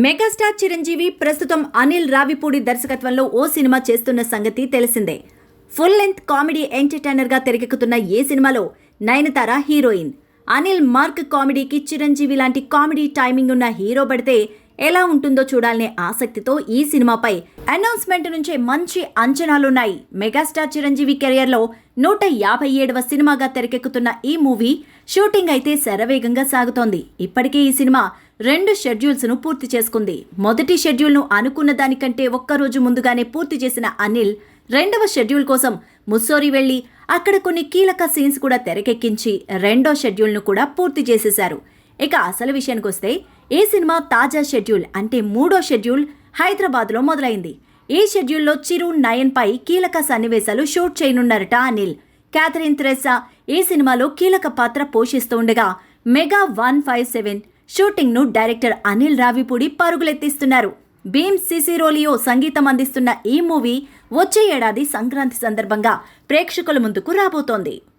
Megastar Chiranjeevi ప్రస్తుతం అనిల్ రావిపూడి దర్శకత్వంలో ఓ cinema చేస్తున్న సంగతి తెలిసిందే. ఫుల్ లెంత్ కామెడీ ఎంటర్టైనర్ గా తెరకెక్కుతున్న ఈ సినిమాలో నయనతార హీరోయిన్. అనిల్ మార్క్ కామెడీకి చిరంజీవి లాంటి కామెడీ టైమింగ్ ఉన్న హీరో పడితే ఎలా ఉంటుందో చూడాలనే ఆసక్తితో ఈ సినిమాపై అనౌన్స్మెంట్ నుంచే మంచి అంచనాలున్నాయి. మెగాస్టార్ చిరంజీవి కెరియర్లో 157వ సినిమాగా తెరకెక్కుతున్న ఈ మూవీ షూటింగ్ అయితే శరవేగంగా సాగుతోంది. ఇప్పటికే ఈ సినిమా 2 షెడ్యూల్స్ ను పూర్తి చేసుకుంది. మొదటి షెడ్యూల్ ను అనుకున్న దానికంటే ఒక్కరోజు ముందుగానే పూర్తి చేసిన అనిల్ 2వ షెడ్యూల్ కోసం ముస్సోరీ వెళ్లి అక్కడ కొన్ని కీలక సీన్స్ కూడా తెరకెక్కించి 2వ షెడ్యూల్ ను కూడా పూర్తి చేసేశారు. ఇక అసలు విషయానికొస్తే ఈ సినిమా తాజా షెడ్యూల్ అంటే 3వ షెడ్యూల్ హైదరాబాద్లో మొదలైంది. ఈ షెడ్యూల్లో చిరు నయన్ పై కీలక సన్నివేశాలు షూట్ చేయనున్నారట అనిల్. క్యాథరిన్ థెరెస్సా ఈ సినిమాలో కీలక పాత్ర పోషిస్తూ ఉండగా మెగా 157 షూటింగ్ ను డైరెక్టర్ అనిల్ రావిపూడి పరుగులెత్తిస్తున్నారు. భీమ్ సిసిరోలియో సంగీతం అందిస్తున్న ఈ మూవీ వచ్చే ఏడాది సంక్రాంతి సందర్భంగా ప్రేక్షకుల ముందుకు రాబోతోంది.